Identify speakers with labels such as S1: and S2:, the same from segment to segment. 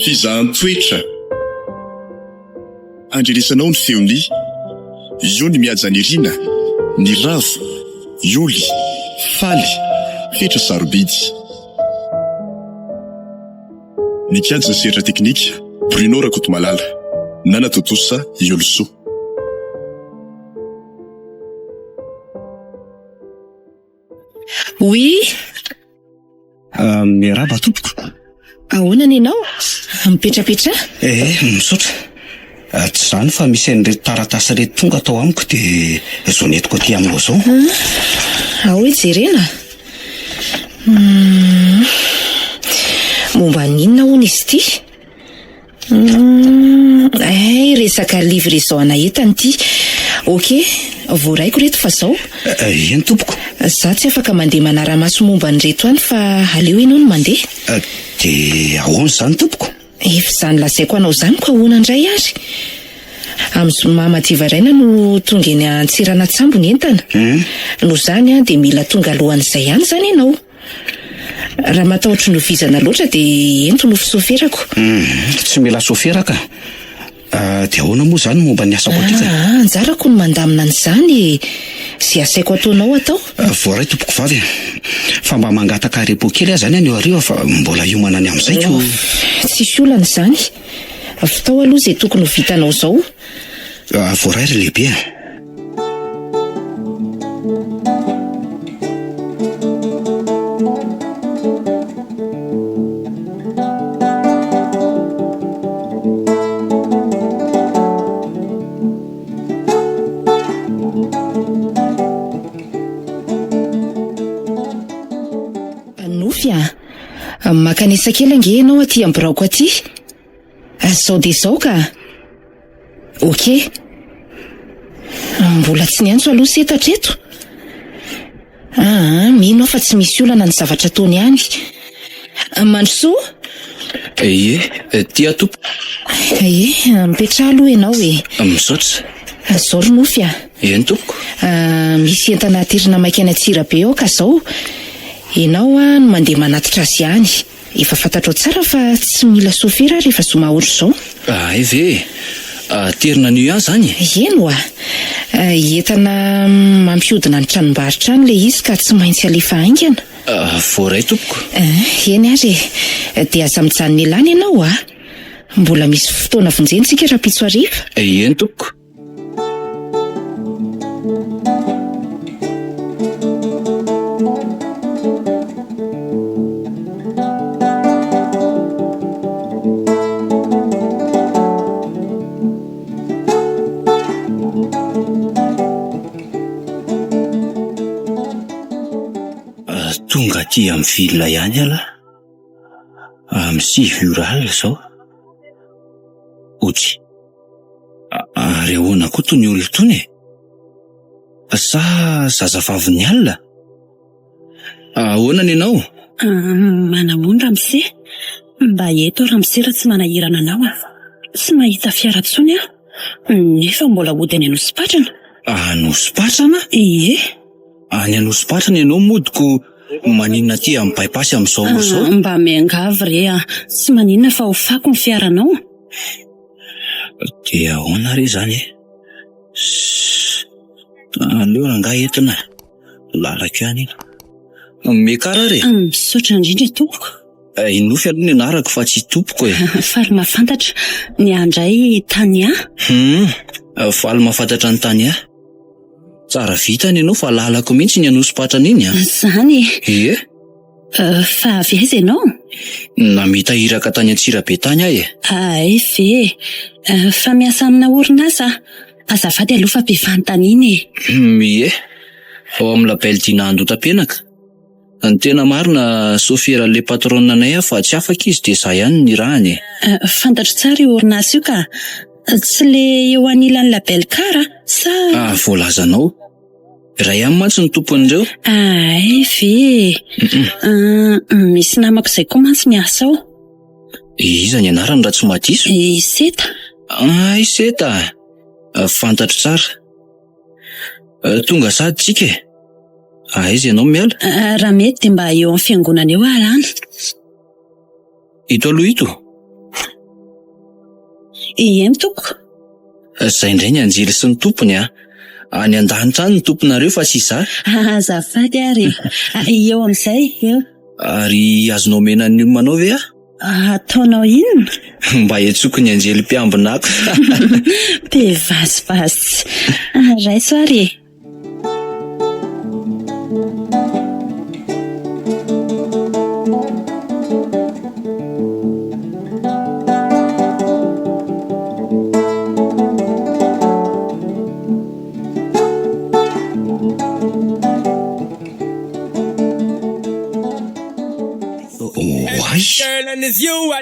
S1: Fizahan-toetra andrelesanao ny feony io ny mihaja ny rina, ny ravo, ioly, faly, fetra sarobidy. Ny kianja ny seritra teknika Bruno Rakotomalala, Nana Totosa Iolso.
S2: Oui.
S3: Miaraba tompoko.
S2: Ahoana ny ianao? Mipetrapetra?
S3: Misaotra. Tsy zany fa misy an'ireto taratasy reto tonga atao amiko dia zao netiko aty aminao zao.
S2: Ahoe jerena? Momba ninona hono izy ity? Resaka livraison-na entana ity. Ok, voaraiko reto fa zao.
S3: Eny tompoko.
S2: Za tsy afaka mandeha manara-maso momba nyreto any fa aleo ianao no mandeha.
S3: Dia ahoana zany tompoko?
S2: Efa zany lazaiko anao zany ko ahoana indray ary. Amin'ny zoma madivaraina no tonga eny Antsirana Tsambo ny entana. No zany dia mila tonga alohan'izay ihany zany ianao. Raha matahotra novizana loatra dia ento no fisoferako.
S3: Tsy mila soferaka. Dia ahoana moa zany momba ny asako aty?
S2: Anjarako no mandamina an'izany. Zay asaiko ataonao atao.
S3: Voaray tompoko vavy. Fa mba mangataka repo kely zany any ariva fa mbola hiomanany amin'izay.
S2: Tsisy olana zany. Fitao aloha izay tokony ho vitanao zao.
S3: Voaray ry lehibe.
S2: Makanesa kely ange ianao aty amin'ny biraoko aty. Zao dia zao ka. Ok. Mbola tsy niantso aloha seta hatreto. Mino fa tsy misy olana ny zavatra ataony ihany. Mandrosoa?
S3: Ie, tia tompo.
S2: Mipetraha aloha ianao e.
S3: Misaotra.
S2: Zao ry nofy.
S3: Eny tompoko.
S2: Misy entana tirina maika any Antsirabe ao ka zao. Ianao no mandeha manatitra azy ihany. Efa fantatrao tsara fa tsy mila sofera rehefa zoma ohatr'izao.
S3: Ve. Terina an'io ihany zany?
S2: Eno entana mampiodina ny tranombarotra any le izy ka tsy maintsy alefa haingana.
S3: Voaray tompoko.
S2: Eny ary. Dia aza mijanona elany ianao Mbola misy fotoana vonjentsika raha pitso hariva.
S3: Eny tompoko. Tonga aty amin'ny vilona ihany ala. Amin'ny 6 ora alina zao. Otsy. Ary ahoana koa tony olona tony? Sa zazavavy ny alina? Ahoana ny ianao?
S4: Manahoana Ramse? Mba eto Ramse raha tsy manahirana anao Tsy mahita fiara tsony nefa mbola hody any Anosipatrana.
S3: Anosipatrana?
S4: Ie.
S3: Any Anosipatrana ianao modiko maninona aty amin'ny bypass amin'izao.
S4: Mba miangavy re tsy maninona fa ho fako ny fiaranao.
S3: Dia ahoana re zany aleo ranga entina lalako ihany mekara re.
S4: Misaotra indrindra tompoko.
S3: Inofy aloha ny anarako fa tsy tompoko
S4: Faly mahafantatra ny andray Tania.
S3: Faly mahafantatra ny Tania. Tsara vitany ianao fa lalako mihitsy ny Anosipatrana iny
S4: Zany.
S3: Ie.
S4: Fa avy aiza ianao?
S3: Namita hiraka tany Antsirabe tany
S4: ve. Fa miasa amina orinasa. Azafady aloha fa mpifanotany iny.
S3: Ie. Ao amin'ny label dina Andotam-penaka. Ny tena marina sofera le patronanay fa tsy afaka izy dia izay ihany ny rahany.
S4: Fantatro tsara io orinasa io ka. Tsy le eo anilan'ny label kara sa?
S3: Voalazanao. Ray ihany mantsy ny tompon'ireo.
S4: Ve. Misy namako izay koa mantsy miasa ao.
S3: Iza ny anarany raha tsy madiso?
S4: Seta.
S3: Seta. Fantatro tsara. Tonga sady tsika e. Aiza ianao miala?
S4: Raha mety dia mba eo amin'ny fiangonana eo alana.
S3: Ito aloha ito.
S4: Eny tompoko.
S3: Izay indray ny anjely sy ny tompony a. Any an-danitra any ny tomponareo fa tsy izaho.
S4: Azafady ary. Eo amin'izay, eo.
S3: Ary azonao mena ny manao ve a?
S4: Ataonao inona?
S3: Mba hiantsoko ny anjely mpiambinako.
S4: Be vazivazy. Raiso ary.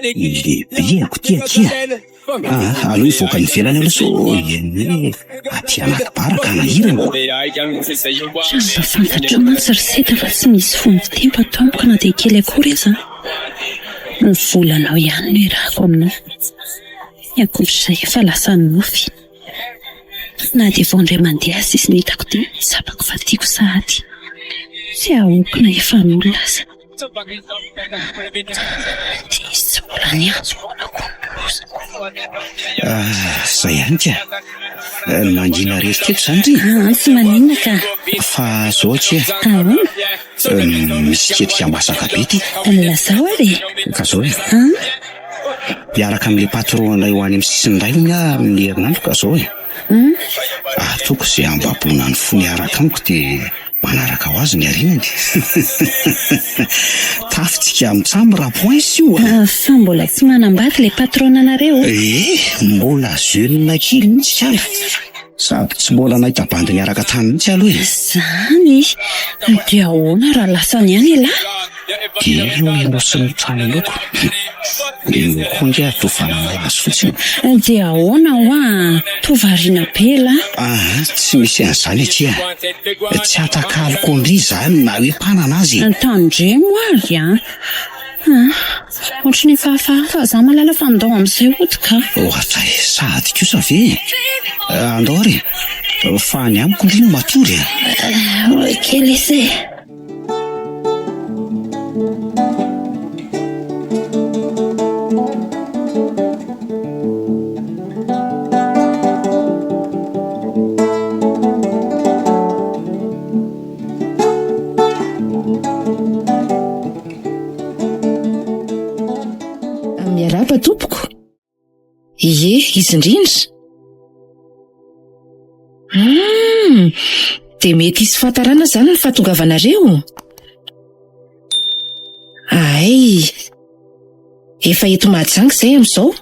S5: Lehibe akotia. Aloha ivoaka ny velany aloha so aty anaty baraka nahirana.
S4: Mba fantatra mantsy ry seta fa tsy misy fomba tempo ataoko na dia kely akory aza. Ny volanao ihany no irako aminao. Ankoatr'izay efa lasa nofy. Na dia vao indray mandeha sisy ny hitako dia sabako fa tiako sahady. Tsy ahoako na efa n'olona aza. Tsy volany azo monako.
S5: Zay ihany ka. Nangina reritreto zany ry.
S4: Tsy maninona ka.
S5: Fa zao tsia. Misy ketrika masaka be ty.
S4: Lazao ary.
S5: Ka zao e. Miaraka amin'ilay patronay ho any amin'ny sisiny iray amin'ny herinandro ka zao e. Ataoko izay ambabona ny fony araka amiko dia manaraka ho azy ny arinany. Tafitsika mitsamo rapoins io.
S4: Fa mbola tsy manambady ilay patronanareo.
S5: Mbola jeune kely mihitsy kala. Sady tsy mbola nahita bandy niaraka tany mihitsy aloha e.
S4: Zany. Dia ahoana raha lasany ihany lahy?
S5: Dia eo ianao sy ny trano loko. Io konga tofanana azy fotsiny.
S4: Dia ahoana ho tovariana be lahy?
S5: Tsy misy an'izany atia. Tsy atakalo kondry zany na hoe mpanana azy.
S4: Tandremo ary ohatrany fahafaha za malala fa andao amin'izay otika.
S5: Ohatra sady kosa ve? Andao ary. Fa ny amiko ndry no matory.
S4: Kely izay.
S2: Miaraba tompoko. Ie, izy indrindra. Dia mety hisy fahatarana zany ny fahatongavanareo. Efa eto Mahajanga izay amin'izao.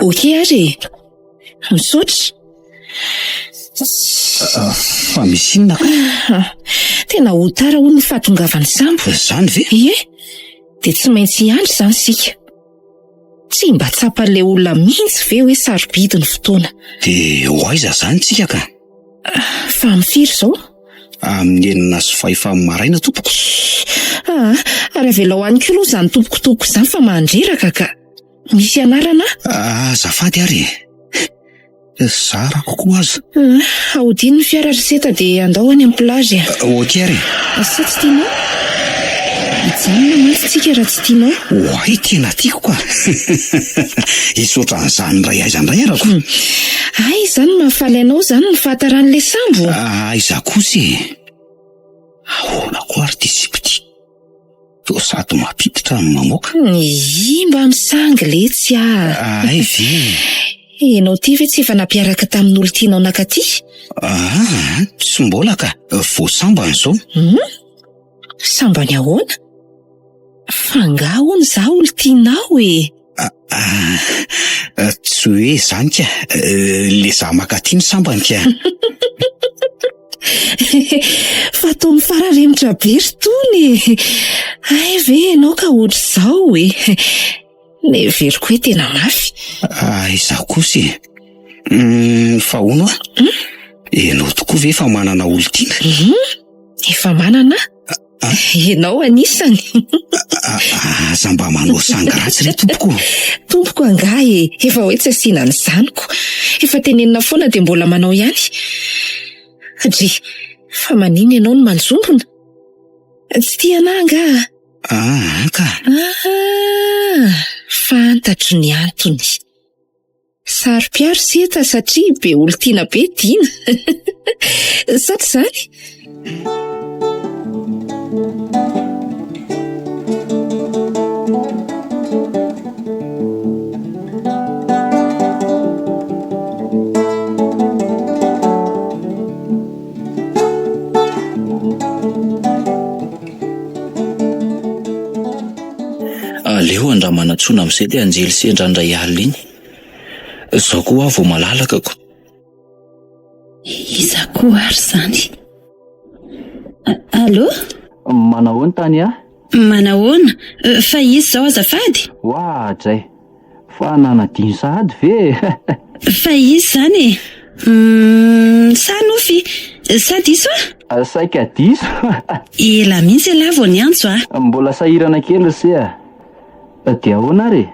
S2: Okey ary. Misaotra.
S5: Fa misy inona ka?
S2: Tena ho tara ho ny fahatongavany sambo.
S5: Zany ve?
S2: Ie. Dia tsy maintsy iandry zany sika. Tsy mba tsapan'ilay olona mihitsy ve hoe sarobidy ny fotoana.
S5: Dia ho aiza zany tsika ka?
S2: Fa mifiry izao?
S5: Amin'ny enina sy fahefa maraina tompoko.
S2: Ary avela ho any koa aloha izany tompoko izany fa mandreraka ka. Misy anarana?
S5: Azafady ary. Zara kokoa aza.
S2: Ahodiny ny fiara reseta dia andao any amin'ny plazy.
S5: Okey ary.
S2: Asa tsy tianao? Ijanona mantsy tsika raha tsy tianao.
S5: Oay, tena tiako ka. Isotra an'izany ray aiza indray arako.
S2: Izany mahafaly anao zany ny fahataran'ilay sambo.
S5: Aiza kosa e. Ahoana koa ary ty sipity. Toa sady mampiditra amin'ny mamoaka.
S2: Mba misangy letsy
S5: Ay ve.
S2: Enao ty ve tsy efa nampiaraka tamin'olo tianao nakaty?
S5: Tsy mbola ka. Vao sambany zao.
S2: Sambany ahoana? Fangahoana za olo tianao e.
S5: Tsy hoe zany ka. Le za makaty ny sambany ka.
S2: Fa toa mifararemotra be ry tony. Ve enao ka ohatr' izao e. Ne veriko hoe tena mafy.
S5: Iza kosa e. Fa hono Enao tokoa ve efa manana olo tiana?
S2: Efa manana? Ianao anisany.
S5: Aza mba manao sangaratsy ry tompoko.
S2: Tompoko angah efa hoe tsy asiana ny zaniko. Efa tenenina foana dia mbola manao ihany. Dry, fa manino ianao no manjombona? Tsy tia anahy angah?
S5: Ka.
S2: Fantatro ny antony. Saro-piaro seta satria be olo tiana be tiana. Saty izany?
S3: Aleo andramanatsona amin'izay dia anjely sy andrandray alina iny. Zaho koa vao malalaka ko.
S4: Iza koa ary izany. Allo?
S3: Manahoana tany ah?
S4: Manahoana? Fa izy izao azafady?
S3: Dray. Fa nanadiny sahady ve?
S4: Fa izy izany e? Sa nofy? Sa diso ah?
S3: Saika diso.
S4: Ela mihitsy elahy vao niantso ah.
S3: Mbola sahirana kely se ah. Dia ahoana ary?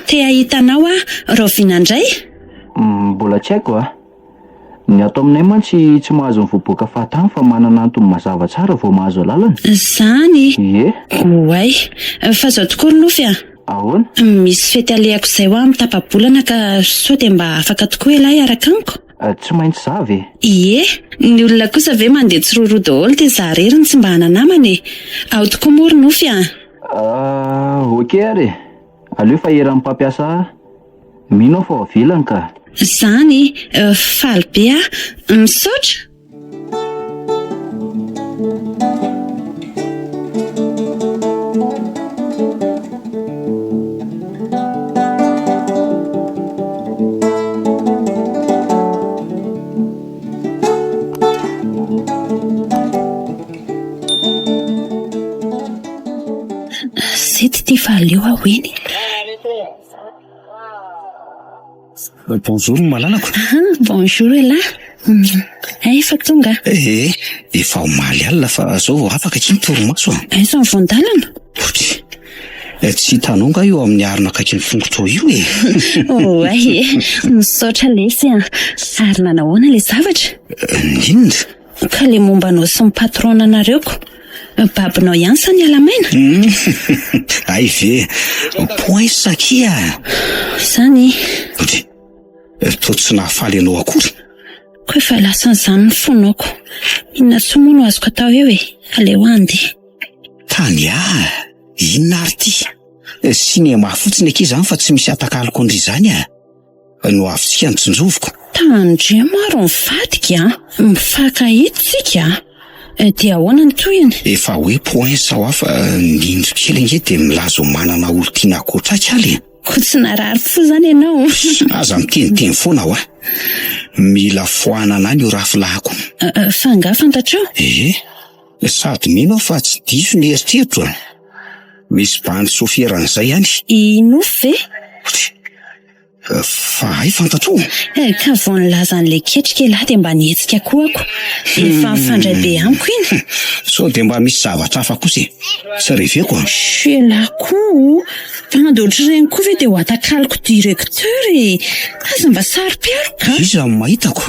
S4: Te ahitanao ah, Rovinandray?
S3: Mbola tsy haiko ah. Ny ato aminay mantsy tsy mahazo mivoaboaka fahatany fa manana antony mazava tsara vao mahazo lalana.
S4: Zany?
S3: Ie.
S4: Oay, fa zao tokoa ry nofy ah.
S3: Ahoana?
S4: Misy fety alehako izay ho aho amin'ny tapa-bolana ka sao dia mba afaka tokoa elahy araka amiko.
S3: Tsy maintsy zavy.
S4: Ie, ny olona kosa ve mandeha tsiroro daholo dia za rery ny tsy mba hananamana e. Ao tokoa moa ry nofy ah.
S3: Okey ary. Aleo fa eran'ny mpampiasa mino fa avilany ka.
S4: Zany, faly be ah, misaotra. Sety ty faleo ahoeny.
S5: Bonjour malalako.
S4: Bonjour elahy. Efa tonga.
S5: Efa omaly alina fa zao vao afaka tsy mitoromaso.
S4: Aiza ny voandalana?
S5: Tsy hitanao nga io amin'ny arina akaiky ny fongotrao io e.
S4: Oay, misaotra lesy ah. Ary nanahoana le zavatra?
S5: Inona?
S4: Ka le mombanao sy ny patronanareo ko. Babinao ihany sa ny alamaina?
S5: Ay ve, point sakia.
S4: Zany.
S5: To tsy nahafaly anao akory.
S4: Koe fa lasa n'izany ny fonaoko. Inona tsy moa no azoko atao eo e. Aleo andy.
S5: Tany inona ary ty? Sinema fotsiny aky izany fa tsy misy atakalo ndry izany ah. No avitsika ny tsinjoviko.
S4: Tandre maro mivadika mifakahitsika. Dia ahoana ny toyiny?
S5: Efa hoe point sao hafa indro kely nge dia milazo manana olo tiana akoatrakaly.
S4: Ko tsy narary fo zany ianao.
S5: Aza miteniteny foana aho ah. Mila foanana any io rafilahako.
S4: Fa nga fantatrao?
S5: Sady mino fa tsy diso ny eritreritro. Misy bandy sofieran'izay ihany.
S4: Ino ve?
S5: Fa ay fantatro.
S4: Ka vao nilaza an'le ketrika elahy dia mba nihetsika koa ako. Efa mifandray be amiko iny.
S5: So dia mba misy zavatra hafa kosa. Tsy reveko.
S4: Elahy koa. Pandy ohatr'ireny koa ve dia ho atakaliko directeur e. Aza mba saro-piaro ka.
S5: Iza no mahitako.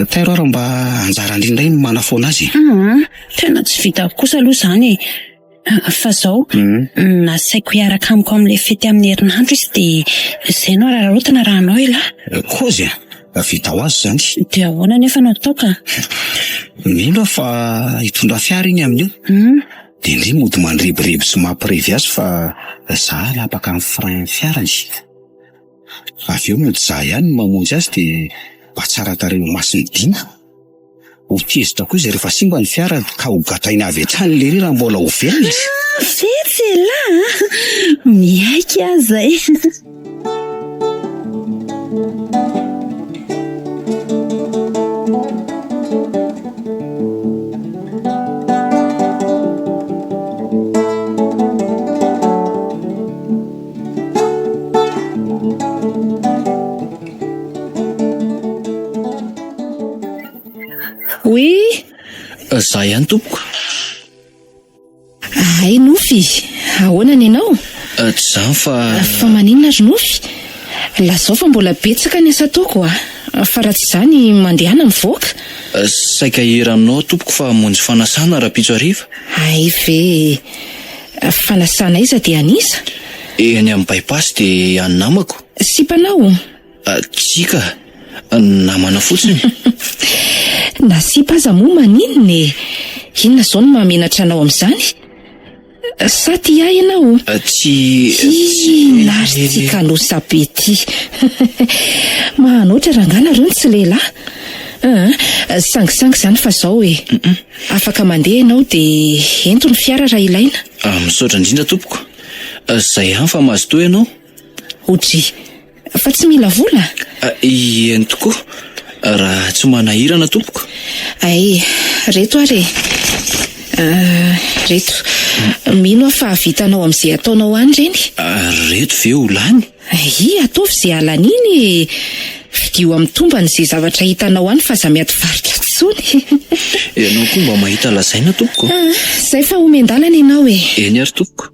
S5: Tairo ary mba anjara indrindra iny manafoana azy.
S4: Tena tsy vitako kosa aloha izany e. Fa zao nasaiko hiaraka amiko amin'ilay fety amin'ny herinandro izy dia izay no rarotana raha anao elahy.
S5: Kozy vita ho azy izany.
S4: Dia ahoana nefa no atao ka?
S5: Mino fa hitondra fiara iny amin'io. Dia indray mody mandribiriby sy mampirevy azy fa za lapaka amin'ny frein fiarany. Avy eo mody za ihany mamonjy azy dia mba tsara tareo masiny dina. Ho tezitra koa izy rehefa simba ny fiara ka ho gataina avy hatrany le raha mbola ho velona izy.
S4: Vetsy elahy. Miaiky aho zay.
S2: Oui.
S3: Za ihany tompoko.
S2: Nofy, ahoana ny ianao?
S3: Tsy zany
S2: Fa maninona ry Nofy? Lazao fa mbola betsaka ny asa ataoko fa raha tsy izany mandehana mivoaka.
S3: saika heranao tompoko fa monjy fanasana raha-pitso hariva.
S2: Ay ve, fanasana iza dia anisa?
S3: Eny amin'ny bypass dia any namako.
S2: Sipanao?
S3: Tsika, namana fotsiny.
S2: Na sipa aza moa maninona e? Inona izao no mahamenatra anao amin'izany? Sa ty ahy ianao? Nary ty kalosa be ty. Mahanoatra rangana reo ny tsy lehilahy. Sangisangy izany fa zao e. Afaka mandeha ianao dia ento ny fiara raha ilaina.
S3: Misaotra indrindra tompoko. Zay ihany fa mahazo toa ianao.
S2: Otry, fa tsy mila vola?
S3: Eny tokoa, raha tsy manahirana tompoko.
S2: Ay, reto ary. Reto, mino aho fa vitanao amin'izay ataonao any reny?
S3: Reto ve ho lany?
S2: Ataovy izay halany iny. Vidio amin'ny tombany izay zavatra hitanao any fa za miady varika tsony.
S3: Ianao koa mba mahita lazaina tompoko.
S2: Zay fa omendalana ianao e.
S3: Eny ary tompoko.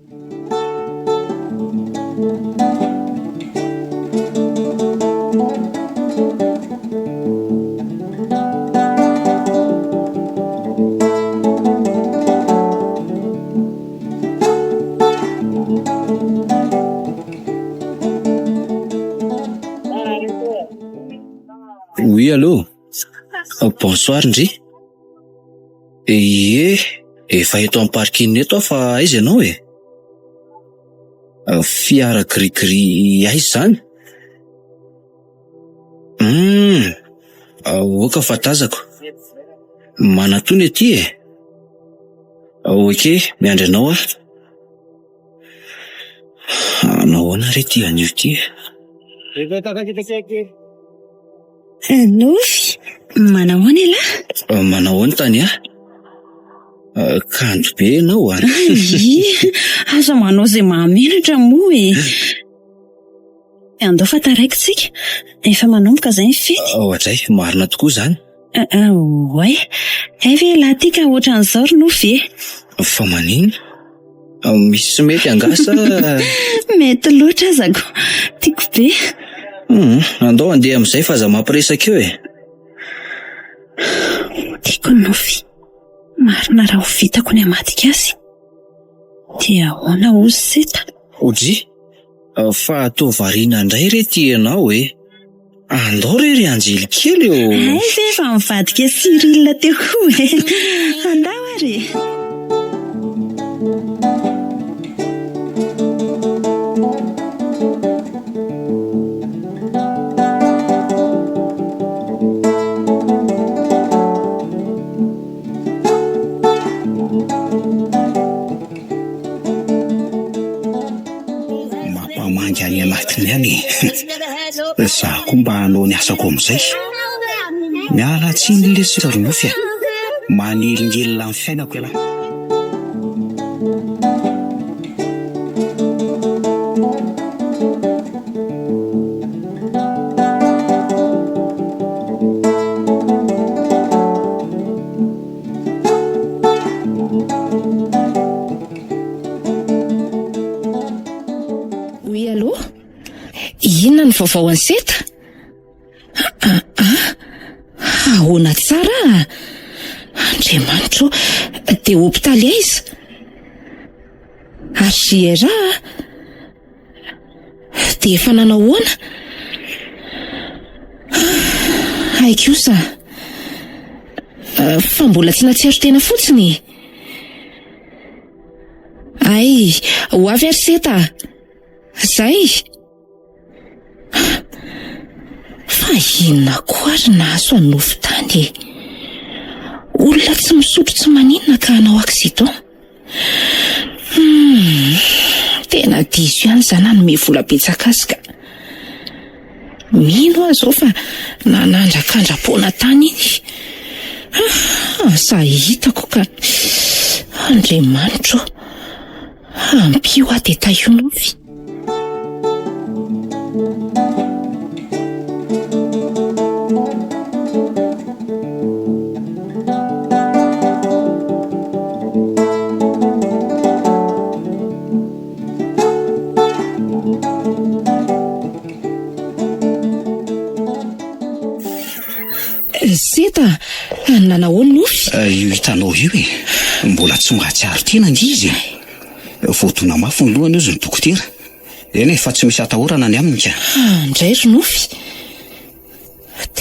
S3: Oui, allô? Bonsoir, ndry. Efa eto amin'ny parking eto aho fa aiza ianao e? Fiara gris aiza zany? Oka fatazako. Manatony aty e. Okey, miandry anao aho. Nahoana re ty anio ty e?
S4: Nofy, manahoana lahy?
S3: Manahoana tany ah? Kanto be ianao ah.
S4: Aza manao izay mahamenatra moa e. Andao fa taraikitsika, efa manomboka izay ny fety.
S3: Ohatray, marina tokoa zany.
S4: Oay, ve lahy ty ka ohatran'izao ry Nofy e?
S3: Fa maninona? Misy sy mety angasa?
S4: Mety loatra azako, tiako be.
S3: Andao andeha amin'izay fa aza mampiresaka eo e.
S4: Tiako Nofy, marina raha ho vitako ny hamadika azy dia ahoana ozy seta.
S3: Odry, fa atao variana indray re ty ianao e. Andao re anjely kely eo.
S4: Ve fa mivadika Cyril teo koa e. Andao ary.
S5: Mampamangy any anatiny any. Za koa mba hanao ny asako amin'izay. Miala tsiny lesika ry Nofy. Manelingelina amin'ny fiainako ela.
S2: Oui, allô? Inona ny vaovao any seta? Ahoana tsara? Andriamanitro, dia hopitaly aiza? Ariera? Dia efa nanao ahoana? Ay kosa. Fa mbola tsy natsiaro tena fotsiny. Ay, ho avy ary seta. Zay. Fa inona koa ary nahazo any Nofy tany? Olona tsy misotro tsy maninona ka hanao accident. Tena diso ihany zany hanome vola betsaka azy ka. Mino aho zao fa nanandrakandram-poana tany iny. Sa hitako ka. Andriamanitro, ampio aho dia taio Nofy. Seta, nanao nofy.
S5: Io hitanao io mbola tsy mahatsiaro tena ngy izy. Voatona mafy ny lohany izy ny dokotera. Eny fa tsy misy atahorana ny aminy ka.
S2: Indray ry nofy.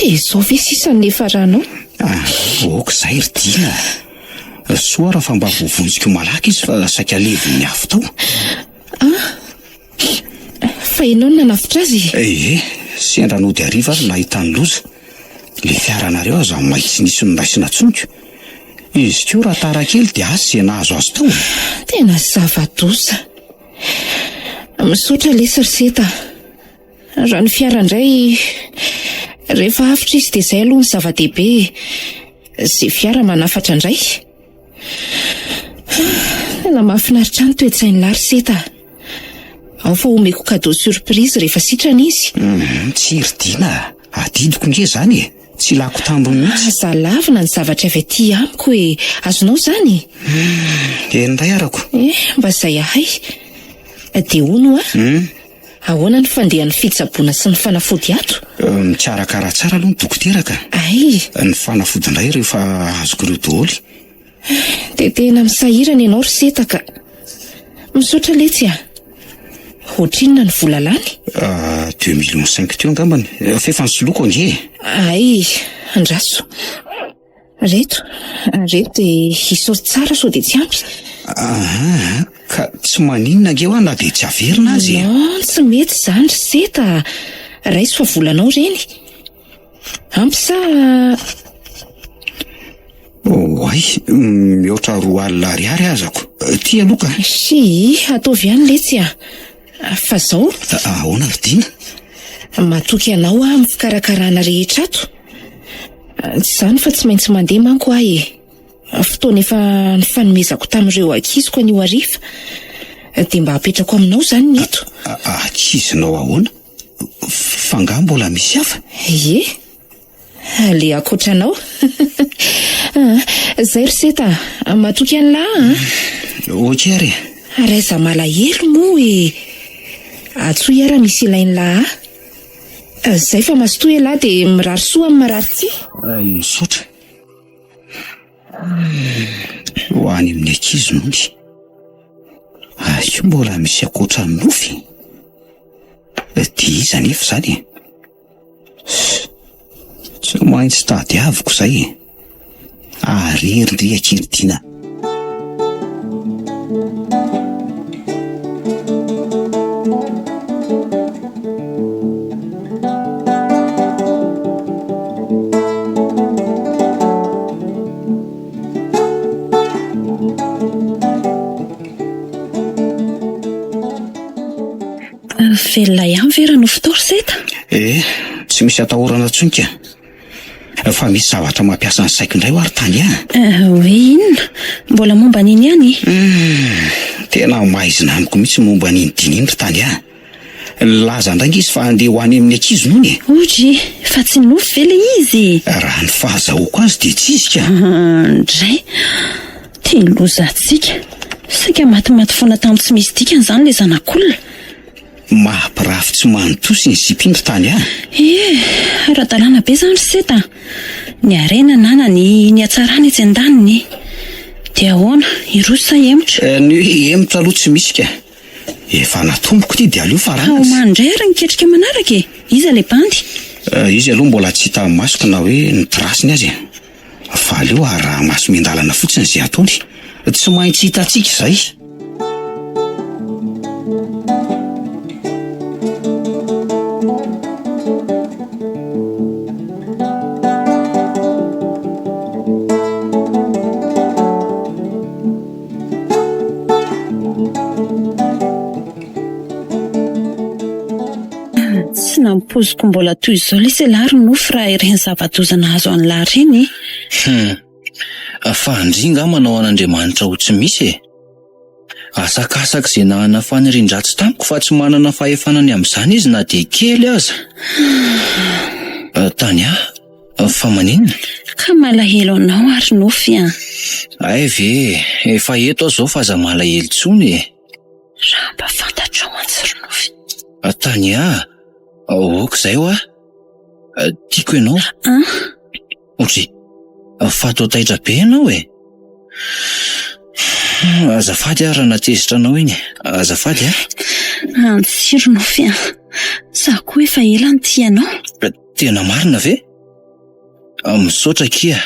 S2: Izao ve sisa ny faranao?
S5: Oka izay ry Dina. Soa raha fa mba voavonjiko malaky izy fa saika levy ny afo tao.
S2: Fa ianao nanafitra azy?
S5: Sendra nody hariva ary nahita ny loza. Le fiaranareo aza maitsy nisy ny raisina tsoniko. Izy koa raha tara kely dia asy izay nahazo azy tao.
S2: Tena zava-doza. Misaotra lesy ry Seta. Raha ny fiara indray rehefa afitra izy dia izay aloha ny zava-dehibe. Izay fiara manafatra indray. Tena mahafinaritra ny toe-tsainy lahy ry Seta. Ao fa omeko cadeau surprise rehefa sitrana izy.
S5: Tsy ry Dina, adidiko nge zany e. Tsy lako tambony mihitsy.
S2: Zalavina ny zavatra avy aty amiko hoe azonao zany.
S5: Indray arako.
S2: Mba izay ahay. Dia hono ahoana ny fandehan'ny fitsaboana sy ny fanafody ato?
S5: Mikarakara tsara aloha ny dokoteraka. Ny fanafody indray rehefa azoko ireo daholo.
S2: Dia tena misahirana ianao ry Seta ka. Misaotra letsy Ohatrinona ny vola lany?
S5: 2,5 millions teo angambany. Fefa ny soloko ange.
S2: Andraso. Reto dia isaosy tsara sao dia tsy ampy.
S5: Ka tsy maninona ange ho na dia tsy averina azy.
S2: Tsy mety izany ry Seta. Raiso fa volanao reny. Ampy sa...
S5: mihoatra 4,000 ariary azako. Ty aloka.
S2: Ataovy ihany letsy fa zao.
S5: Ahoana ry Dina?
S2: Matoky anao amin'ny fikarakarana rehetra ato. Tsy izany fa tsy maintsy mandeha manko fotoana efa nifanomezako tamin'ireo ankiziko anio hariva. Dia mba hapetrako aminao izany ny eto.
S5: Ankizinao ahoana? Fa angaha mbola misy hafa?
S2: Le akoatranao. Zay ry Seta, matoky an'lahy.
S5: Okey.
S2: Raiza malahelo moa atsoa iara misy ilainy lahy. Zay fa masotoy lahy dia mirary soa amin'ny marary ity.
S5: Misaotra. Ho any amin'ny ankizy nony. Io mbola misy akoatra ny nofy. Dia iza nefa izany. Tsy maintsy tadiaviko izay. Arerindry ankiry Dina.
S4: Velona ihany vera no fotao ry Seta?
S5: Tsy misy atahorana tsonka. Fa misy zavatra mampiasa ny saiko indray ho ary tany
S4: inona? Mbola momba n'iny ihany?
S5: Tena maizina amiko mihitsy momba n'iny diny ry tany laza indray izy fa andeha ho any amin'ny ankizy nony.
S4: Fa tsy nofy ve le izy?
S5: Raha ny fahazahoako azy dia tsy izy ka.
S4: Indray tia lozatsika. Saika matimaty foana tamin'ny tsy misy dikany izany le zanak'olona.
S5: Mahampirafy tsy manontosy ny zipindry tany
S4: ara-dalàna be izany ry Seta. Ny arena nana ny hatsarany etsy an-daniny. Dia ahoana, iroso sa emotra?
S5: Ny emotra aloha tsy misy ka. Efa natomboko ty dia aleo farana.
S4: Mandray ary niketrika manaraka iza le bandy?
S5: Izy aloha mbola tsy hita masoko na hoe nitrasiny azy. Fa aleo raha maso miandalana fotsiny izay ataony. Tsy maintsy hitantsika izay.
S4: Tsy nampoziko mbola toy izao lesy lary nofy raha ireny zava-dozana azo an'ny lary iny.
S3: Fa andringa manao an'Andriamanitra ho tsy misy asakasaka izay nahanafany rin-dratsy tamiko fa tsy manana fahefanany amin'izany izy na dia kely aza. Tany fa maninona?
S4: Ka malahelo anao ary nofy
S3: ve efa eto aho izao fa aza malahelo tsony
S4: raha mba fantatrao mantsy ry nofy.
S3: Tany oka izay tiako ianao. Otry, fatao taitra be ianao e. Azafady raha natezitra anao iny. Azafady
S4: Tsiro Nofy Zaho koa efa ela ny tianao.
S3: Tena marina ve? Misaotra kia.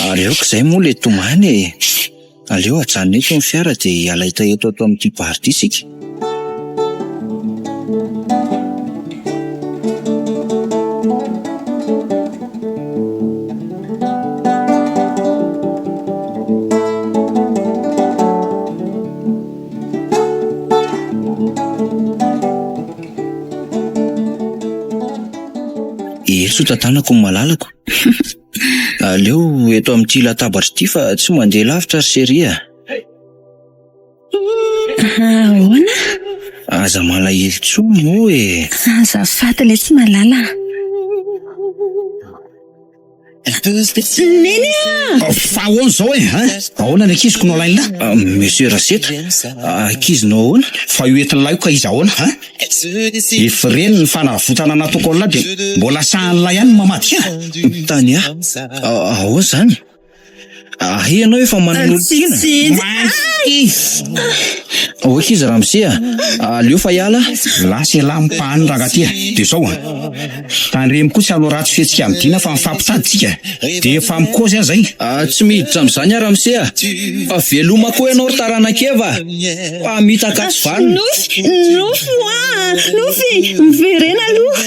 S3: Aleoko izay moa le tomany e. Aleo ajanona eto amin'ny fiara dia alaita eto ato amin'ity party isika. Eso tantanako ny malalako. Aleo eto amin'ity latabatra ity fa tsy mandeha lavitra ry seria.
S4: Ahoana?
S3: Aza malahelo tsony moa e.
S4: Azafady ilay tsy malala. Neny
S5: Fa ahoana zao e? Ahoana ny ankiziko no alaina?
S3: Monsieur Raseta, ankizinao ahoana?
S5: Fa io entina laiko ka izy ahoana? Ifireny ny fanavotana nataoko an'la dia mbola sahan'la ihany mamaty ka.
S3: Tany ahoana zany? Ianao efa manan'olon-tiana. Ankizy Ramsia, aleo fa hiala.
S5: Lasa lahy mipahany ragaty dia zao tandremo kosa aloha ratsy fihetsika midina fa mifampitaditsika dia efa mikozy azy zay.
S3: Tsy miditra amin'izany Ramsia. Fa veloma koa ianao ry taranakeva. Fa mitakatsy vany.
S4: Nofy miverena aloha.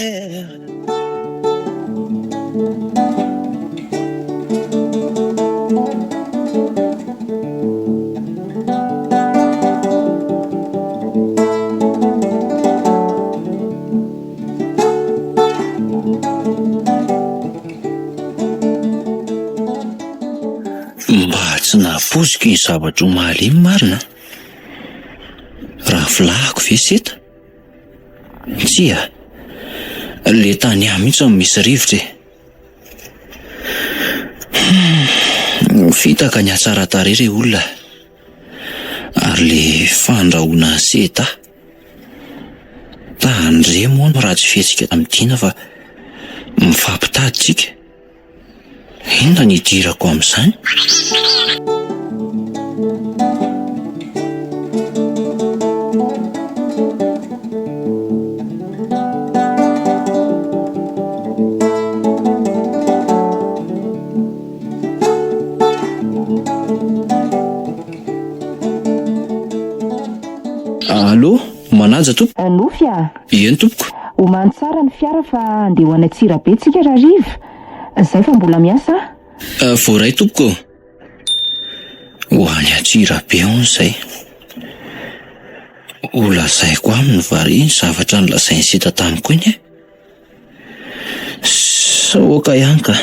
S3: Mba tsy nahaposika ny zavatra omaly iny marina. Raha vilahako ve seta? Tsia, le tany ahy mihitsy no misy rivotra e. Fitaka ny atsara tarery olona. Ary le fandrahoana seta. Tandre moa no ratsy fihetsika amin'tiana fa mifampitaditsika. Inona ny idirako amin'izany? Allo, manaja tompo?
S2: Nofy
S3: Eny tompoko.
S2: Omany tsara ny fiara fa andeha ho any Antsirabe tsika raha riva. Izay fa mbola miasa?
S3: Voaray tompoko. Ho any Antsirabe hono izay. Ho lazaiko aminy vary ny zavatra nolazainy seta tamiko iny e. Saoka ihany ka.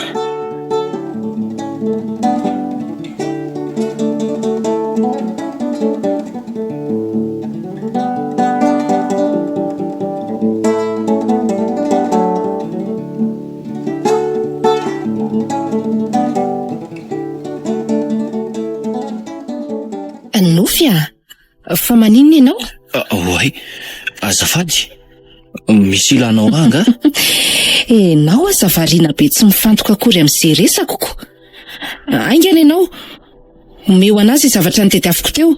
S2: Nofy fa maninona ianao?
S3: Oay, azafady. Misy ilanao anga?
S2: Enao azavariana be tsy mifantoka akory amin'izay resako ko. Aingana ianao. Omeo anazy zavatra nitadiaviko teo.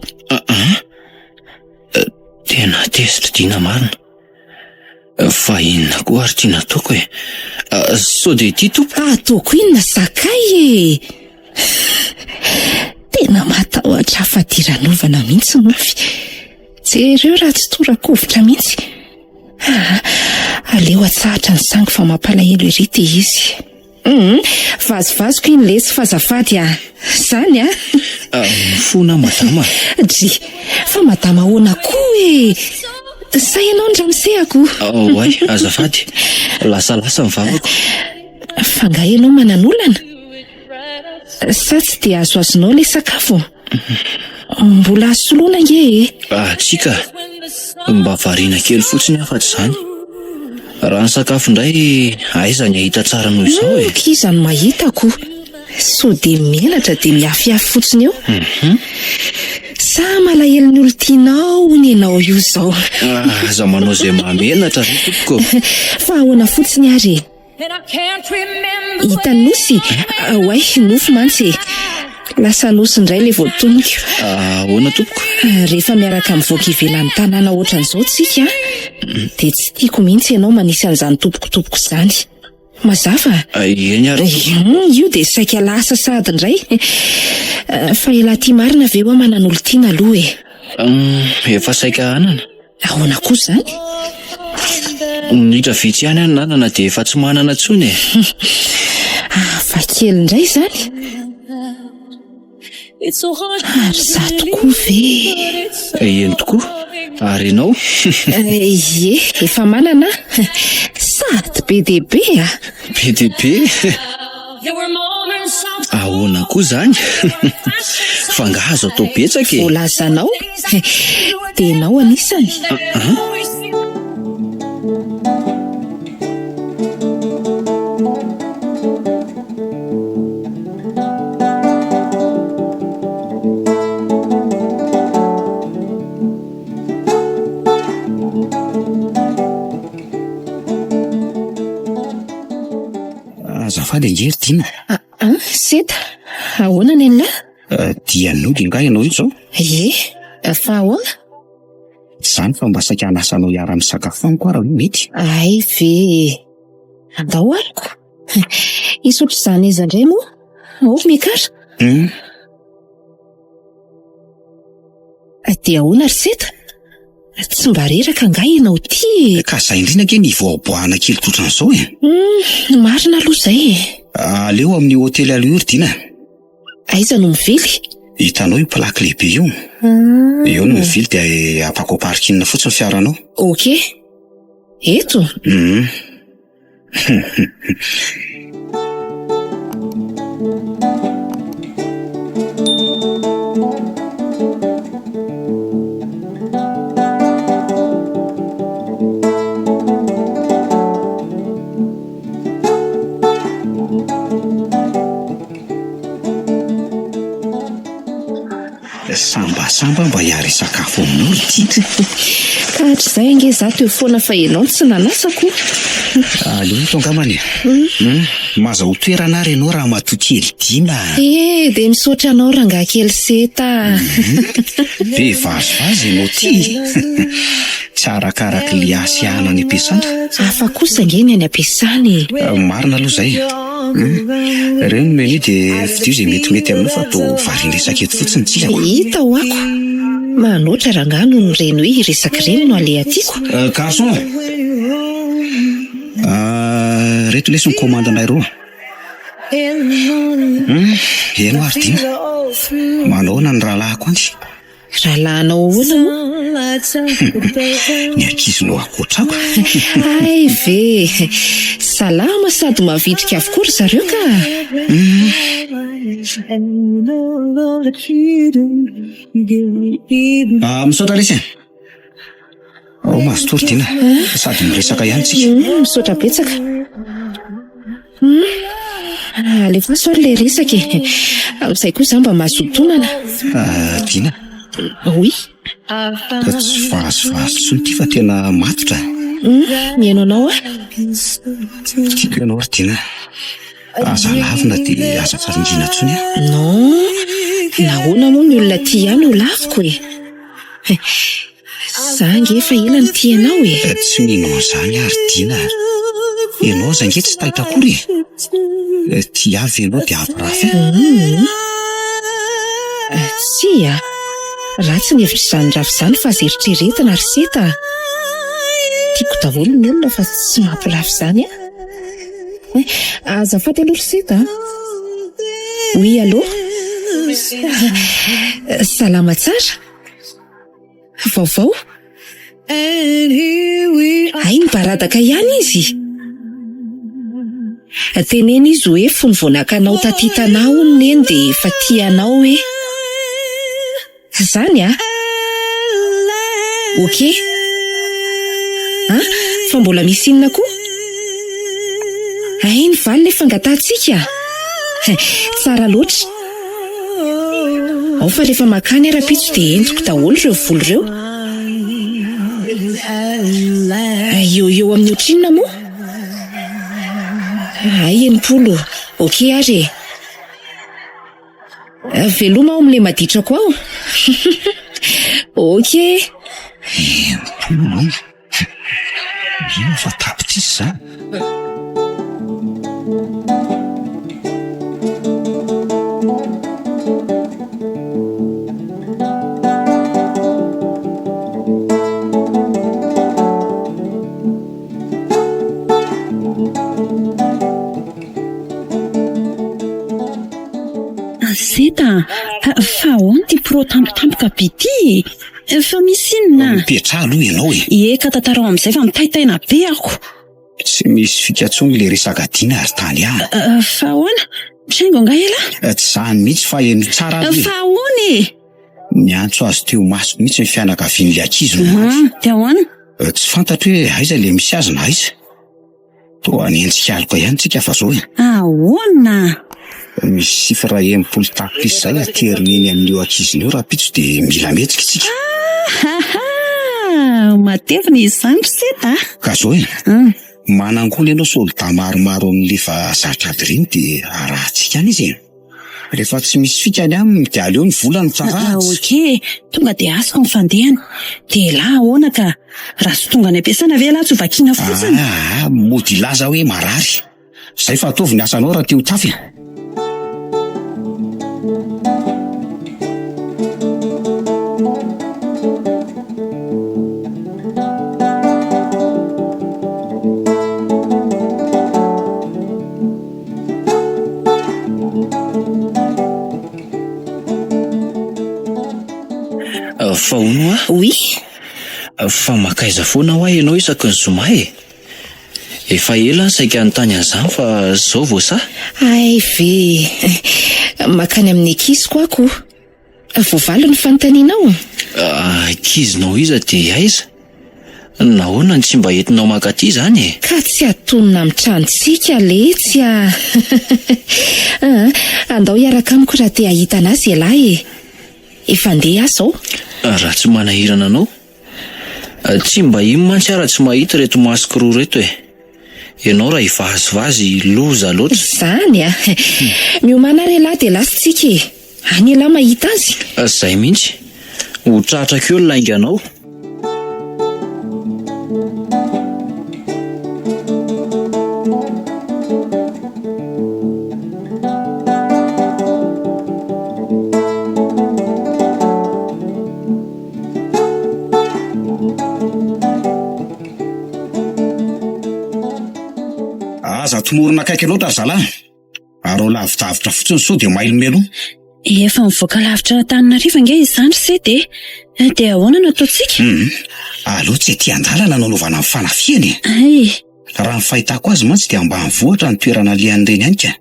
S3: Tena tezitra dina marina. Fa inona koa ary tia nataoko e. Sao dia ity tompo?
S2: Ataoko inona sakay e. Tena matahotra afa-diranovana mihitsy Nofy. Jereo raha tsy tora-kovitra mihitsy. Aleo atsahatra ny sangy fa mampalahelo ery ty izy. Vazovazoko iny lesy fazafady Zany
S3: Fona madama.
S2: Dry, fa madama ahoana koa e. Sa ianao ny ramosehako?
S3: Oay, azafady. Lasa ny vavako.
S2: Fa nga ianao mananolana? Sa tsy dia azoazonao le sakafo? Mbola soloina nge e?
S3: Tsika, mba variana kely fotsiny afa-tsy izany. Raha ny sakafo indray aiza ny ahita tsara noho izao e.
S2: Kiza ny mahitako. So dia menatra dia miafiafy fotsiny eo. Sa malahelo ny olo-tianao ny ianao io izao.
S3: Aza manao izay mahamenatra ry tompoko.
S2: Fa ahoana fotsiny ary? Hita nosy, oay, nofo mantsy. Lasa nosy indray le voatoniko.
S3: Ahoana tompoko?
S2: Rehefa miaraka mivoaka ivelan'ny tanàna ohatran'izao tsika, dia tsy tiako mihitsy ianao manisy an'izany tompokotopoko izany. Mazava?
S3: Eny ary.
S2: Io dia saika lasa sady indray. Fa elaty marina ve hoa manan'olo tiana aloha e?
S3: Efa saika anana.
S2: Ahoana koa izany?
S3: Nidra vitsy ihany any nanana dia efa tsy manana intsony e.
S2: Fa kely indray izany. Ary za tokoa ve?
S3: Eny tokoa. Ary ianao?
S2: Ie, efa manana. Sady be dia be a.
S3: Be dia be? Ahoana koa izany? Fa nga azo atao betsaka e.
S2: Voalazanao? Dia ianao anisany.
S5: Azafady angery Dina.
S2: Seta, ahoana ny an'la?
S5: Dian'ody nga ianao io zao?
S2: Ie, fa ahoana?
S5: Izany fa mba saika hanasanao iara-misakafo amiko raha hoe mety.
S2: Ay ve, andao aliko. Isotro izany iza indray moa? Mikara? Dia ahoana ry Seta? Tsy mba reraka nga ianao ty.
S5: Ka izay indrina ke nivoaboahana kely totran'izao e.
S2: Marina aloha izay e.
S5: Aleo amin'ny hôtely aloha ry Dina.
S2: Aiza no mivily?
S5: Hitanao io plaky lehibe io. Eo no mivily dia apako parkina fotsiny fiaranao.
S2: Ok. Eto?
S5: Sambasamba mba hiary sakafo amin'olo ity.
S2: Ka hatr'izay ange za teo foana fa ianao tsy nanasako.
S5: Aleo tongamany. Maza ho toerana ary ianao raha matoky kely Dina.
S2: Dia misaotra anao rangaha kely Seta.
S5: Be vazivazy ianao ty. Tsy arakaraka le asa ihany any am-piasana.
S2: Hafa kosa angeny any am-piasany.
S5: Marina aloha izay. Ireny menu dia fidio izay metimety aminao fa atao varin-dresaka eto fotsiny tsika.
S2: Hita ho ako. Manoatra rangaha no ireny hoe iresaka ireny no alehatiko.
S5: Garçon. Reto lesy ny commande-nay roa. Eno ary Dina. Manaona ny rahalahiko anty.
S2: Rahalahanao ahoana moa?
S5: Ny ankizinao akoatrako.
S2: Ay ve, salama sady mavitrika avokoa ry zareo ka.
S5: Misaotra lesy. Mazotory Dina. Sady miresaka ihany tsika.
S2: Misaotra betsaka. Alefa soary le resaka e. Amin'izay koa izany mba mazotonana.
S5: Dina.
S2: Oui.
S5: Tsy vazivazy tsony ty fa tena matotra.
S2: Mihaino anao a?
S5: Tiako ianao ry Dina. Aza lavina dia aza faringina tsony a.
S2: Non, nahoana moa ny olona ty ihany ho laviko e. Za nge efa ela ny ty ianao e.
S5: Tsy ninao izany ary Dina. Ianao zange tsy tahita akory e. Ty avy ianao dia ampirafy.
S2: Tsy a. Ratsy ny hevitra izany rafy izany fa aza eritreretina ry Seta. Tiako daholo ny olona fa tsy mampirafy izany a. Azafady aloha ry Seta. Oui, allô? Salama tsara. Vaovao? Ay, nibaradaka ihany izy. Teneny izy hoe fony voanakanao taty tanao neny dia efa tianao e. Zany a? Ok. Fa mbola misy inona koa? Ay, ny valy le fangatantsika. Tsara loatra. Ao fa rehefa makany ara-pitso dia entiko daholo ireo voly ireo. Eo amin'ny ohatrinona moa? Enimpolo. Okey ary. Veloma ao amin'ilay maditrako ao. Okey.
S5: Ino fa tapitsy zany?
S4: Zeta, fa ahoana ty pro-tampotampoka be ty? Fa misy inona?
S5: Mipetraha aloha ianao e.
S4: Eka tantarao amin'izay fa mitaitaina be ako.
S5: Tsy misy fikatsony le resaka-dina ary tany any.
S4: Fa ahoana? Misaingo nga ela?
S5: Tsy zany mihitsy fa eno tsara aloha.
S4: Fa ahoana e?
S5: Niantso azy teo masoko mihitsy ny fianakavian'le ankizy no
S4: Dia ahoana?
S5: tsy fantatro hoe aiza le misy azy na aiza. Toa nientsika alika ihany tsika fa zao e.
S4: Ahoana?
S5: Misy sifra 10 tapitrisa zay aterineny amin'io ankiziny io raha pitso de mila metsika tsika.
S4: Matevina izany Seta.
S5: Ka zao e. Manangola ianao solda maromaro amin'lefa zatra aby reny de arahantsika any izy. Rehefa tsy misy fikany aminy de aleo ny volany tsaratsy.
S4: Okey, tonga de asako ny fandehana. De la ahoana ka raha sy tonga ny ampiasana ve la tsy ho vakiana fotsiny?
S5: Mody laza hoe marary. Zay fa ataovy ny asanao raha te ho tafy.
S3: Fa hono a?
S2: Oui.
S3: Fa makaiza foana ho ahy ianao isaky ny zoma e. Efa ela saika anontany an'izany fa zao vao sa?
S2: Ay ve. Makany amin'ny ankiziko ako. Voavaly ny fanontanianao.
S3: Ankizinao iza de aiza? Nahoana tsy mba entinao makaty zany e?
S2: Ka tsy atonona amin'ny tranontsika letsy a. Andao hiaraka amiko raha te hahita anazy ialahy e. Efa andeha aza ao.
S3: Raha tsy manahirana anao, tsy mba ino mantsy ara tsy mahita reto masoko roa reto e. Ianao raha hivazivazy loza loatra.
S2: Zany a. Miomana re lahy de lasitsika e. Any ela mahita azy.
S3: Zay mihitsy. Ho tratraka eo ny lainganao.
S5: Aza tomorona akaiky loatra zalahy. Arao lavitavitra fotsiny so de mailomelo.
S4: Efa mivoaka lavitra Antananarivo nge izany Seta e. De ahoana no ataotsika?
S5: Aleo tsy ety andalana nanaovana amin'ny fanafiany e.
S4: Ay.
S5: Raha ny fahitako azy mantsy de ambanivohitra ny toerana lehan'ireny ihany ka.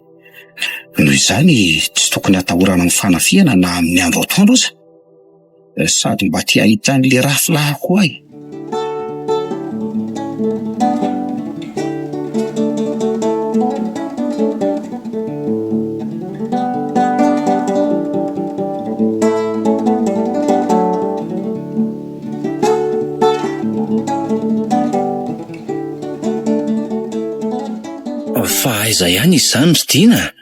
S5: Noho izany tsy tokony atahorana amin'ny fanafiana na amin'ny andro atoandro aza. Sady mba tia ahita an'le rafilahiko ahy.
S3: Fa aiza ihany izany ry Dina?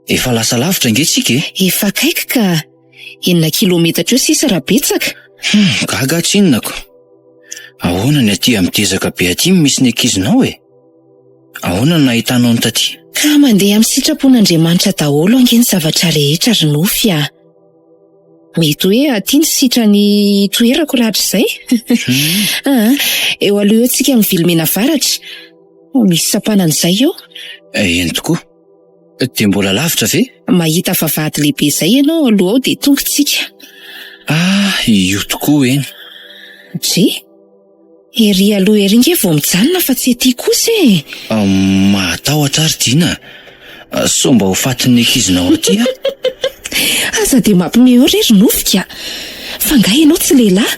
S3: Efa lasa lavitra nge tsika e?
S2: Efa akaiky ka 9 kilometatra eo sisa raha betsaka.
S3: Gaga tsinonako. Ahoana ny aty amtezaka be aty misy ny ankizinao e? Ahoana ny nahitanao ny taty?
S2: Ka mandeha amin'ny sitrapon'Andriamanitra daholo ange ny zavatra rehetra ry nofy a. Mety hoe aty ny sitran'ny toerako rahatr'izay. Eo aloha eo tsika mivilomena varatra. Misy sapanan'izay eo.
S3: Eny tokoa. De mbola lavitra ve?
S2: Mahita vavahady lehibe izay ianao aloha ao de tongotsika.
S3: Io tokoa eny.
S2: Dre? Ery aloha ery nge vao mijanona fa tsy ety kosa e.
S3: Mahatahotra ry Dina. So mba ho fatin'ny ankizinao aty a?
S2: Aza de mampime eo rery nofika. Fa nga ianao tsy lehilahy?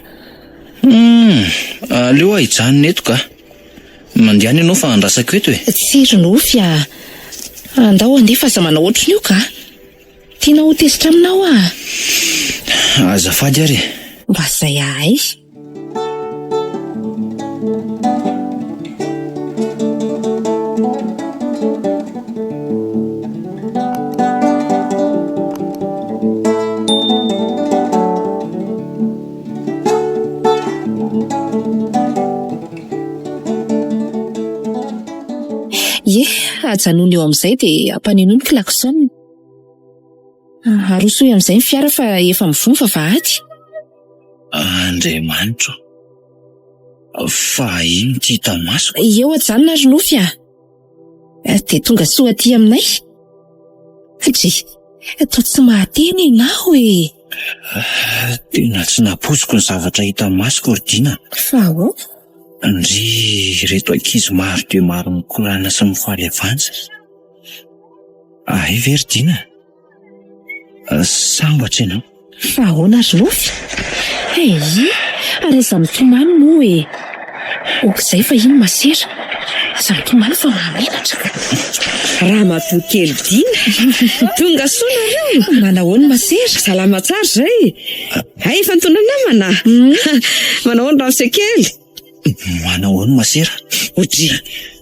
S3: Aleo aho hijanona eto ka. Mandiana ianao fa andrasako eto e.
S2: Tsy ry nofy a. Andao andefa aza manao otriny io ka. Tiana ho tezitra aminao a.
S3: Azafady ary.
S2: Mba zay ahay. Ie, ajanony eo amin'izay dia ampanenoy ny klaksoniny. Arosoy amin'izay ny fiara fa efa mivony vavahady.
S3: Andriamanitra, fa ino ty hita masoko?
S2: Eo ajanona ary nofy a. Dia tonga soa aty aminay. Dry, toa tsy mahateny ianao e.
S3: Tena tsy napoziko ny zavatra hita masoko ry Dina.
S2: Fa ahoana?
S3: Ndry reto ankizy maro dia maro mikorana sy mifaly avanja. Ay ve ry Dina? Sambatra ianao?
S2: Fa ahoana ary nofy? Ary iza mitomany moa e. Okizay fa ino masera? Iza mitomany fa mamenatra.
S6: Raha matoakely Dina, tonga soa nareo.
S2: Manahoana masera?
S6: Salama tsara zay. Hay fantona namana. Manahoana raha sekely?
S3: Manahoana masera?
S6: Odry,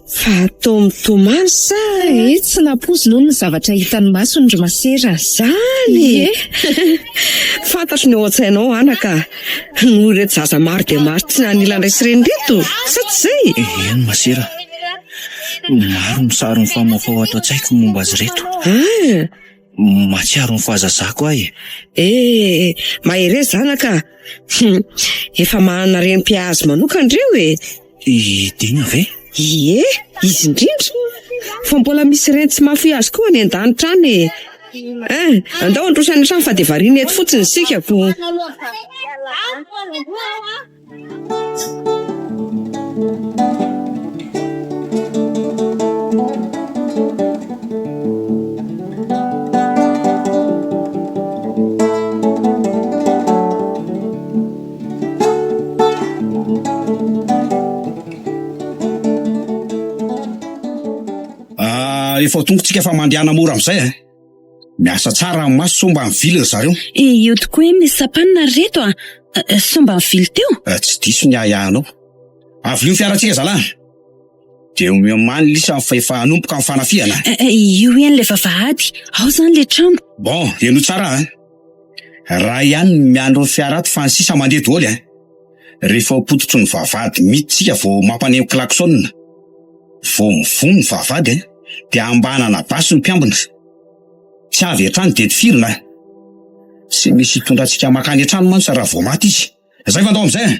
S6: fa atao mitomany sa?
S2: Tsy napozy noho ny zavatra hitany maso ny ry masera.
S6: Zany! Fantatro ny ao an-tsainao anaka. No reto zaza maro dia maro tsy nanila raisireny reto. Sa tsy zay?
S3: Eny masera, maro misaro ny famafao ato an-tsaiko momba azy reto. Matsiaro ny fahazazako ahy.
S6: Mahere zanaka. Efa manana renim-piazy manokandreo e.
S3: Dina ve?
S6: Ie, izy indrindra. Fa mbola misy reny tsy mafy azy koa any an-danitra any e. Andao androsany trano fa dia variana eto fotsiny isika ko.
S5: Efa tongotsika fa mandehana mora amin'izay miasa tsara amin'ny maso somba mivily ry zareo.
S4: Io tokoa misy sapanina reto somba mivily teo.
S5: Tsy diso ny ahiahanao. Avy io fiarantsika zalahy. Dia miomany lisa fa efa hanompoka amin'ny fanafihana.
S4: Io ihany le vavahady. Ao zany le trano.
S5: Bon, eno tsara raha ihany miandro ny fiara ato fa ny sisa mandeha daholo rehefa pototro ny vavahady miditsika vao mampaneo klaksonina. Vao mivony ny vavahady dia ambanana basy ny mpiambina. Tsy avy hatrany dia tifirina. Tsy misy hitondrantsika makany hatrany mantsy raha vao maty izy. Zay fa andao amin'izay.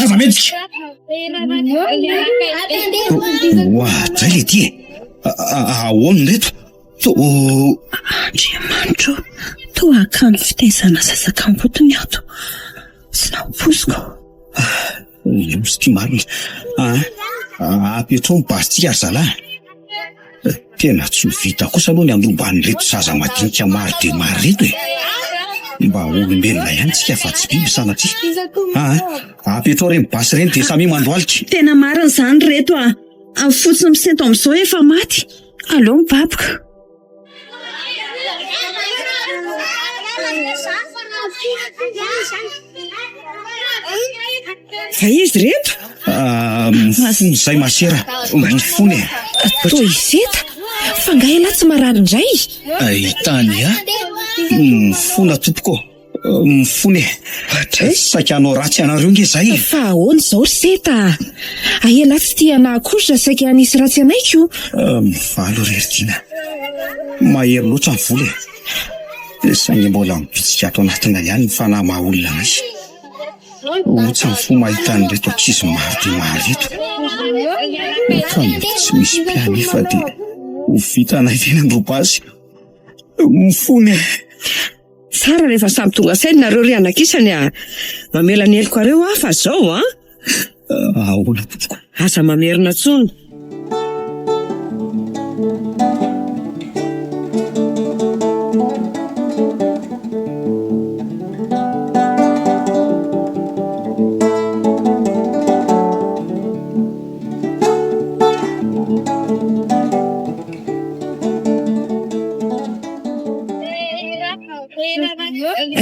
S5: Aza mendrika. Zay le ty ahoana reto?
S4: Andriamanitra, toa akano fitaizana zazakamboto ato. Tsy napoziko.
S5: Misy ty marina. Apetrao mibasitsika ary zalahy. Tena tsy vita kosa aloha ny androban'ireto zaza madinika maro dia maro reto mba olombelona ihany tsika fa tsy biby sanatria. Apetrao reny basy reny dia samy mandroalika.
S4: Tena marina izany reto amin'ny fotsiny misento amin'izao efa maty. Aleo mibaboka.
S6: Fa izy reto?
S5: Mifony zay masera. Mifony
S2: Toa izeta fa ngaela tsy marary indray.
S3: Ahitany
S5: mifona tompoko. Mifony sakanao ratsy anareo nge zay.
S2: Fa ahoana izao ry seta? Ahela tsy tia nahakory saika anisy ratsy anaiko.
S5: Mivalo reritiana. Mahery loatra ny vola saingy mbola mibitsika ato anatina ihany ny fanahy maha olona anay. Ohatsy ny fo mahitany reto ankizy maro dia maro reto. Ka tsy misy mpiany fa dia ho vita anay tena androbazy. Mifony
S6: Tsara rehefa samy tonga saina nareo ry anakisany mamela ny heliko areo fa zao
S5: ahoana tompoko.
S6: Aza mamerina tsony.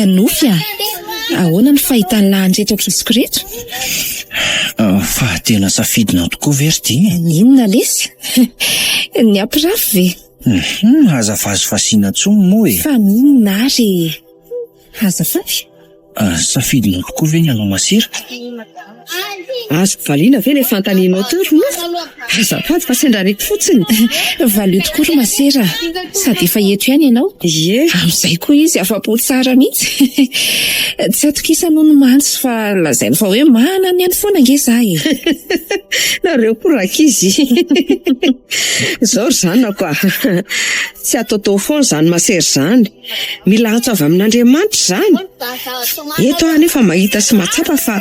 S2: Nofy Ahoana ny fahitany lahandretra ankiziko rehetra?
S3: Fa tena safidinao tokoa verty.
S2: Inona lesy? Ny ampirafy ve?
S3: Azavazy fasiana tsony moa e.
S2: Fa ninona ary? Azafady?
S3: Safidinao tokoa ve ny anao masira?
S6: Azo valiana ve ilay fantanianao teo no? Azafady fa sendra reko fotsiny.
S2: Valio tokoa ry masera. Sady efa eto ihany ianao?
S6: Ie.
S2: Amin'izay koa izy afa-po tsara mihitsy. Tsy atokisa noho ny mantsy fa lazainy fa hoe mahana ny any foana nge zahay.
S6: Nareo koa rakizy. Zao ry zana koa. Tsy ataotao foana zany masery zany. Mila antso avy amin'Andriamanitra zany. Eto aho nefa mahita sy matsapa fa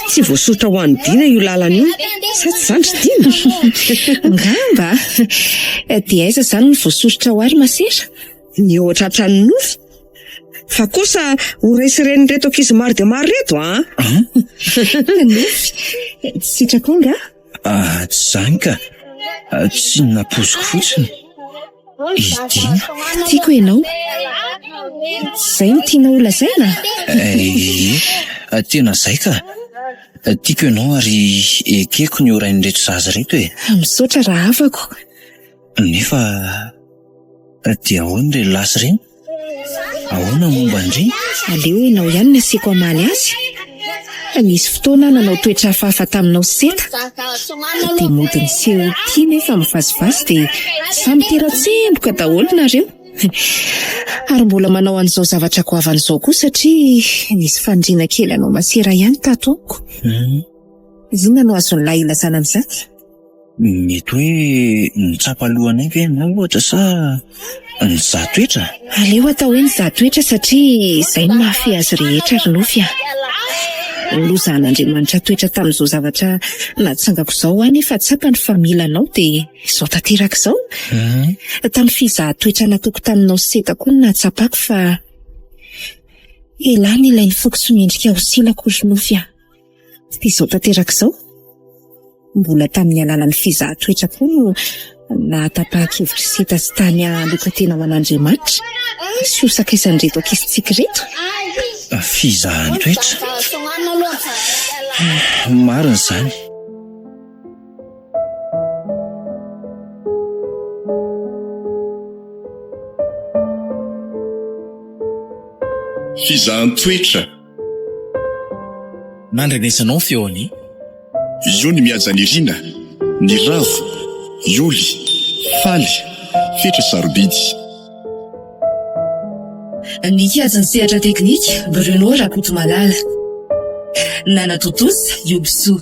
S6: tsy voasotra ho an'ny dina io lalana io. Sa tsy zany ry dina?
S2: Ngamba. Dia aiza zany ny voasoritra ho ary masera?
S6: Ny eo an-tratra ny nofy. Fa kosa ho resireny reto ankizy maro dia maro reto
S2: Nofy. Tsy sitrako nga?
S3: Tsy zany ka. Tsy napoziko fotsiny. Idina.
S2: Tiako ianao. Zay no tianao lazaina?
S3: Tena zay ka. Tiako ianao ary ekeko ny orain'ny reto zaza reto e.
S2: Misaotra raha afako.
S3: Nefa dia ahoana re lasy reny? Ahoana momba andry?
S2: Aleo ianao ihany ny asiako amaly azy. Nisy fotoana nanao toetra hafahafa taminao seta. Dia mody ny seho tia nefa mivazivazy dia samy tera-tsemboka daholo nareo. Ary mbola manao an'izao zavatra goavan'izao koa satria nisy fandriana kely anao masera ihany tato amiko. Izy no azon'ny lahy ilazana an'izany?
S3: Mety hoe nitsapa alohanay ve na ohatra sa nizaha toetra?
S2: Aleo atao hoe nizaha toetra satria izay no mahafehy azy rehetra ry nofy a. Lozan'Andriamanitra toetra tamin'izao zavatra natsangako izao nefa tsapany fa milanao dia izao tanteraka izao. Tamin'ny fizaha toetra nataoko taminao seta koa no natsapako fa elany ilay nifoky sy miendrika ho silako ry nofy a. Dia izao tanteraka izao. Mbola tamin'ny alalan'ny fizaha toetra koa no nahatapahakevitra seta sy tany aloka tena ho an'Andriamanitra. Sy ho sakaizan'ireto ankizitsika reto.
S3: Fizaha toetra? Marina izany.
S1: Fizahan-toetra.
S7: Nandrenesanao feony?
S1: Io ny mihaja ny rina, ny ravo, ioly, faly, fetra sarobidy.
S8: Ny kiajy ny sehatra teknika, Bruno Rakotomalala. Nana Totosa, Yobso.